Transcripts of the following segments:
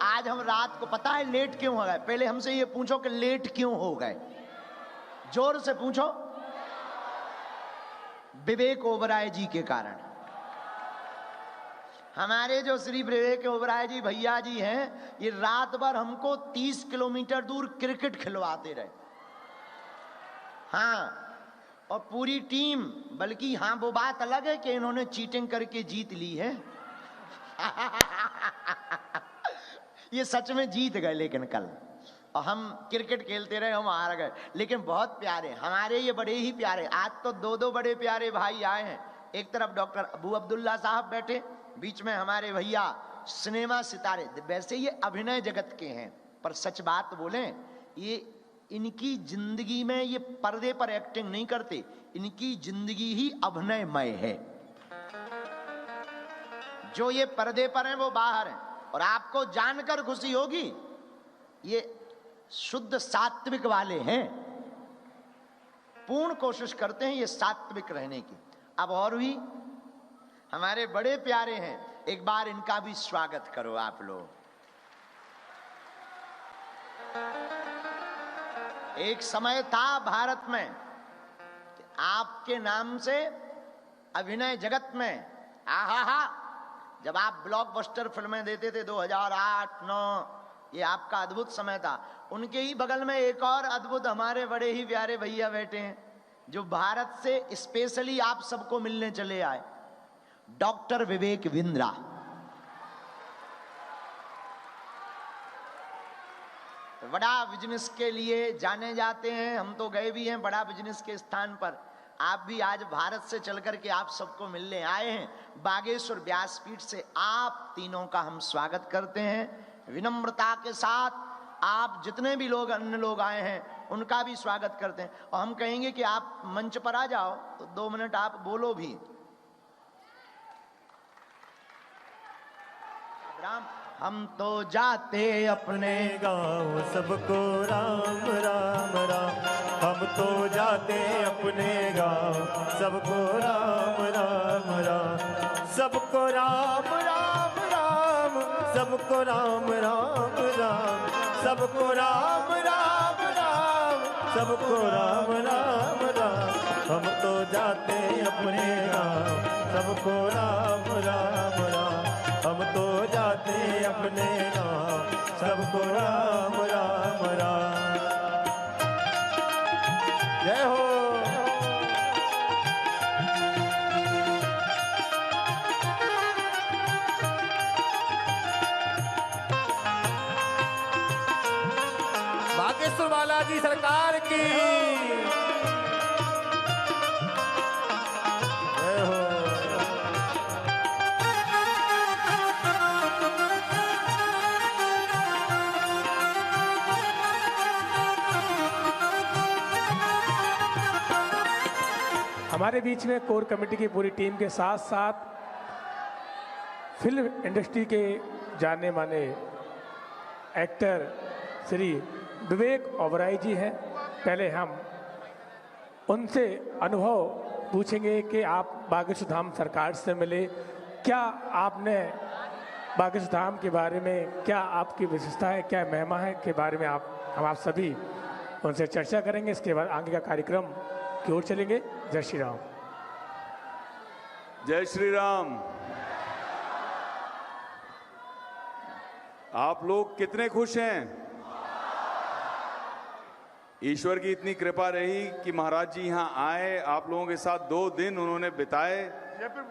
आज हम रात को पता है लेट क्यों हो गए? पहले हमसे ये पूछो कि लेट क्यों हो गए, जोर से पूछो। विवेक ओबराय जी के कारण। हमारे जो श्री विवेक ओबराय जी भैया जी हैं, ये रात भर हमको 30 किलोमीटर दूर क्रिकेट खिलवाते रहे। हाँ, और पूरी टीम, बल्कि हाँ वो बात अलग है कि इन्होंने चीटिंग करके जीत ली है। ये सच में जीत गए, लेकिन कल और हम क्रिकेट खेलते रहे, हम हार गए। लेकिन बहुत प्यारे हमारे ये बड़े ही प्यारे, आज तो दो बड़े प्यारे भाई आए हैं। एक तरफ डॉक्टर अबू अब्दुल्ला साहब बैठे, बीच में हमारे भैया सिनेमा सितारे। वैसे ये अभिनय जगत के हैं, पर सच बात बोलें, ये इनकी जिंदगी में ये पर्दे पर एक्टिंग नहीं करते, इनकी जिंदगी ही अभिनयमय है। जो ये पर्दे पर हैं वो बाहर हैं। और आपको जानकर खुशी होगी, ये शुद्ध सात्विक वाले हैं, पूर्ण कोशिश करते हैं ये सात्विक रहने की। अब और भी हमारे बड़े प्यारे हैं, एक बार इनका भी स्वागत करो आप लोग। एक समय था भारत में कि आपके नाम से अभिनय जगत में आहा, जब आप ब्लॉकबस्टर फिल्में देते थे 2008-9, ये आपका अद्भुत समय था। उनके ही बगल में एक और अद्भुत हमारे बड़े ही प्यारे भैया बैठे हैं, जो भारत से स्पेशली आप सबको मिलने चले आए, डॉक्टर विवेक बिंद्रा। बड़ा बिजनेस के लिए जाने जाते हैं, हम तो गए भी हैं बड़ा बिजनेस के स्थान पर। आप भी आज भारत से चल करके आप सबको मिलने आए हैं। बागेश्वर व्यासपीठ से आप तीनों का हम स्वागत करते हैं विनम्रता के साथ। आप जितने भी लोग अन्य लोग आए हैं उनका भी स्वागत करते हैं। और हम कहेंगे कि आप मंच पर आ जाओ तो 2 मिनट आप बोलो भी। राम, हम तो जाते अपने गाँव सबको राम राम राम, हम तो जाते अपने गाँव सबको राम राम राम, सबको राम राम राम, सबको राम राम राम, सबको राम राम राम, सबको राम राम राम, हम तो जाते अपने गाँव सबको राम राम राम, हम तो जाते अपने गाँव सबको राम राम राम। जय हो। बागेश्वर बालाजी सरकार की जय हो। हमारे बीच में कोर कमेटी की पूरी टीम के साथ साथ फिल्म इंडस्ट्री के जाने माने एक्टर श्री विवेक ओबराय जी हैं। पहले हम उनसे अनुभव पूछेंगे कि आप बागेश्वर धाम सरकार से मिले, क्या आपने बागेश्वर धाम के बारे में, क्या आपकी विशेषता है, क्या महिमा है के बारे में हम आप सभी उनसे चर्चा करेंगे। इसके बाद आगे का कार्यक्रम की ओर चलेंगे। जय श्री राम। जय श्री राम। आप लोग कितने खुश हैं? ईश्वर की इतनी कृपा रही कि महाराज जी यहाँ आए, आप लोगों के साथ 2 दिन उन्होंने बिताए,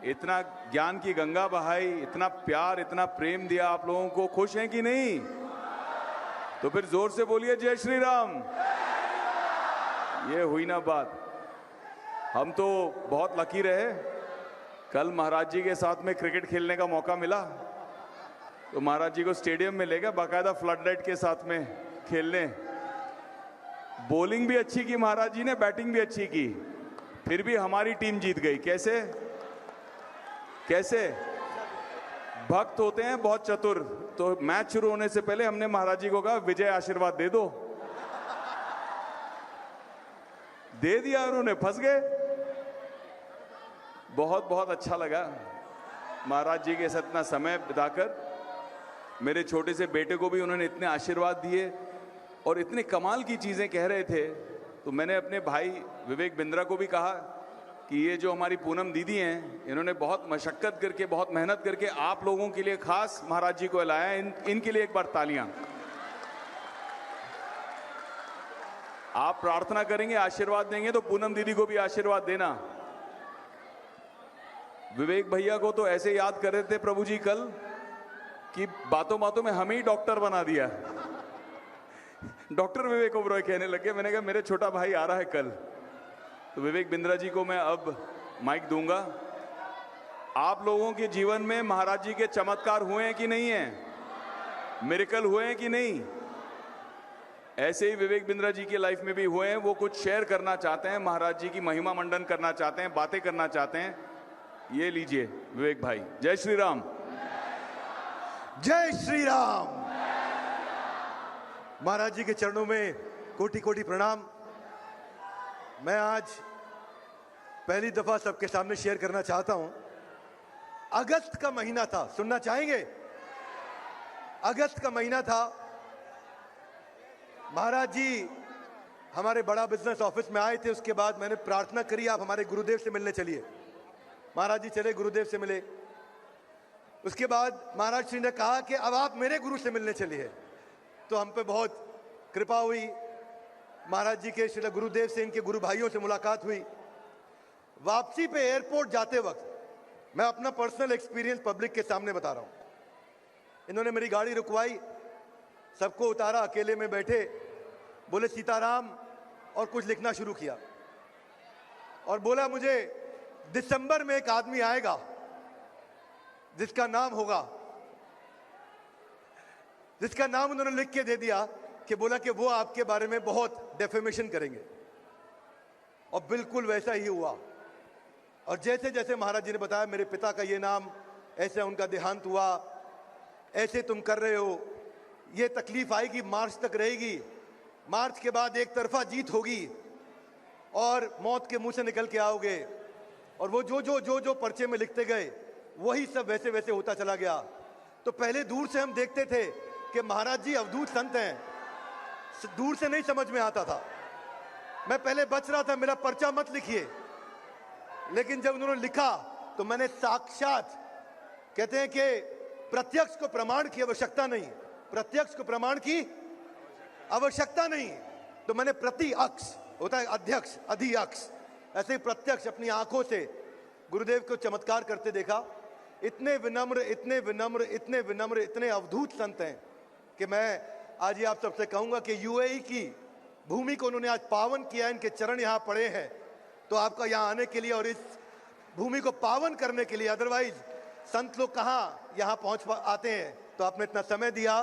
इतना ज्ञान की गंगा बहाई, इतना प्यार, इतना प्रेम दिया आप लोगों को। खुश हैं कि नहीं? तो फिर जोर से बोलिए जय श्री राम। ये हुई ना बात। हम तो बहुत लकी रहे, कल महाराज जी के साथ में क्रिकेट खेलने का मौका मिला, तो महाराज जी को स्टेडियम में ले गए बाकायदा फ्लड लाइट के साथ में खेलने। बॉलिंग भी अच्छी की महाराज जी ने, बैटिंग भी अच्छी की, फिर भी हमारी टीम जीत गई। कैसे कैसे? भक्त होते हैं बहुत चतुर। तो मैच शुरू होने से पहले हमने महाराज जी को कहा विजय आशीर्वाद दे दो, दे दिया, उन्होंने फंस गए। बहुत बहुत अच्छा लगा महाराज जी के साथ इतना समय बिताकर। मेरे छोटे से बेटे को भी उन्होंने इतने आशीर्वाद दिए और इतने कमाल की चीज़ें कह रहे थे। तो मैंने अपने भाई विवेक बिंद्रा को भी कहा कि ये जो हमारी पूनम दीदी हैं, इन्होंने बहुत मशक्कत करके, बहुत मेहनत करके आप लोगों के लिए खास महाराज जी को लाया। इनके लिए एक बार तालियां। आप प्रार्थना करेंगे, आशीर्वाद देंगे, तो पूनम दीदी को भी आशीर्वाद देना। विवेक भैया को तो ऐसे याद कर रहे थे प्रभु जी कल कि बातों बातों में हमें ही डॉक्टर बना दिया। डॉक्टर विवेक ओबरॉय कहने लगे। मैंने कहा मेरे छोटा भाई आ रहा है कल। तो विवेक बिंद्रा जी को मैं अब माइक दूंगा। आप लोगों के जीवन में महाराज जी के चमत्कार हुए हैं कि नहीं है? मिरेकल हुए हैं कि नहीं? ऐसे ही विवेक बिंद्रा जी की लाइफ में भी हुए हैं। वो कुछ शेयर करना चाहते हैं, महाराज जी की महिमा मंडन करना चाहते हैं, बातें करना चाहते हैं। ये लीजिए विवेक भाई। जय श्री राम। जय श्री राम। महाराज जी के चरणों में कोटि कोटि प्रणाम। मैं आज पहली दफा सबके सामने शेयर करना चाहता हूं। अगस्त का महीना था, सुनना चाहेंगे? अगस्त का महीना था। महाराज जी हमारे बड़ा बिजनेस ऑफिस में आए थे। उसके बाद मैंने प्रार्थना करी, आप हमारे गुरुदेव से मिलने चलिए। महाराज जी चले, गुरुदेव से मिले। उसके बाद महाराज श्री ने कहा कि अब आप मेरे गुरु से मिलने चलिए। तो हम पे बहुत कृपा हुई। महाराज जी के श्री गुरुदेव से इनके गुरु भाइयों से मुलाकात हुई। वापसी पे एयरपोर्ट जाते वक्त मैं अपना पर्सनल एक्सपीरियंस पब्लिक के सामने बता रहा हूं। इन्होंने मेरी गाड़ी रुकवाई, सबको उतारा, अकेले में बैठे, बोले सीताराम, और कुछ लिखना शुरू किया और बोला मुझे दिसंबर में एक आदमी आएगा जिसका नाम होगा, जिसका नाम उन्होंने लिख के दे दिया कि बोला कि वो आपके बारे में बहुत डेफेमेशन करेंगे। और बिल्कुल वैसा ही हुआ। और जैसे जैसे महाराज जी ने बताया मेरे पिता का ये नाम, ऐसे उनका देहांत हुआ, ऐसे तुम कर रहे हो, ये तकलीफ आएगी, मार्च तक रहेगी, मार्च के बाद एक तरफा जीत होगी और मौत के मुंह से निकल के आओगे। और वो जो पर्चे में लिखते गए वही सब वैसे वैसे होता चला गया। तो पहले दूर से हम देखते थे कि महाराज जी अवधूत संत हैं, दूर से नहीं समझ में आता था। मैं पहले बच रहा था, मेरा पर्चा मत लिखिए। लेकिन जब उन्होंने लिखा तो मैंने साक्षात, कहते हैं कि प्रत्यक्ष को प्रमाण की आवश्यकता नहीं, प्रत्यक्ष को प्रमाण की आवश्यकता नहीं, तो मैंने प्रति अक्ष, होता है अध्यक्ष अधि अक्ष, ऐसे ही प्रत्यक्ष अपनी आंखों से गुरुदेव को चमत्कार करते देखा। इतने विनम्र, इतने विनम्र, इतने विनम्र, इतने अवधूत संत हैं कि मैं आज ये आप सबसे कहूंगा कि यूएई की भूमि को उन्होंने आज पावन किया। इनके चरण यहाँ पड़े हैं। तो आपका यहाँ आने के लिए और इस भूमि को पावन करने के लिए, अदरवाइज संत लोग कहाँ यहाँ पहुँच आते हैं। तो आपने इतना समय दिया,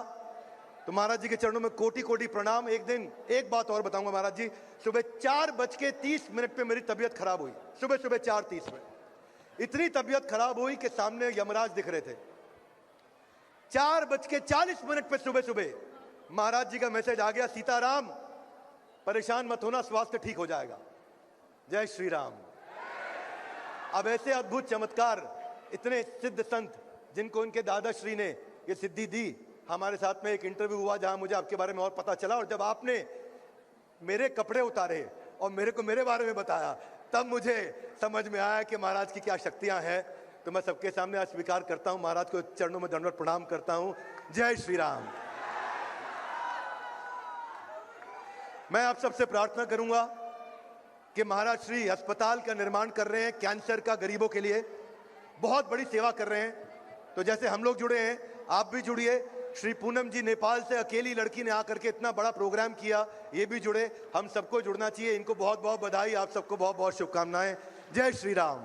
तो महाराज जी के चरणों में कोटि कोटि प्रणाम। एक दिन एक बात और बताऊंगा महाराज जी, सुबह 4:30 पे मेरी तबीयत खराब हुई। सुबह 4:30 में इतनी तबीयत खराब हुई कि सामने यमराज दिख रहे थे। 4:40 पे सुबह महाराज जी का मैसेज आ गया, सीताराम परेशान मत होना, स्वास्थ्य ठीक हो जाएगा। जय श्री राम। अब ऐसे अद्भुत चमत्कार, इतने सिद्ध संत जिनको उनके दादाश्री ने ये सिद्धि दी। हमारे साथ में एक इंटरव्यू हुआ जहां मुझे आपके बारे में और पता चला, और जब आपने मेरे कपड़े उतारे और मेरे को मेरे बारे में बताया, तब मुझे समझ में आया कि महाराज की क्या शक्तियां हैं। तो मैं सबके सामने आज स्वीकार करता हूं, महाराज को चरणों में दंडवत प्रणाम करता हूं। जय श्री राम। मैं आप सबसे प्रार्थना करूंगा कि महाराज श्री अस्पताल का निर्माण कर रहे हैं कैंसर का, गरीबों के लिए बहुत बड़ी सेवा कर रहे हैं। तो जैसे हम लोग जुड़े हैं, आप भी जुड़िए। श्री पूनम जी नेपाल से अकेली लड़की ने आकर के इतना बड़ा प्रोग्राम किया, ये भी जुड़े। हम सबको जुड़ना चाहिए। इनको बहुत बहुत बधाई, आप सबको बहुत बहुत शुभकामनाएं। जय श्री राम।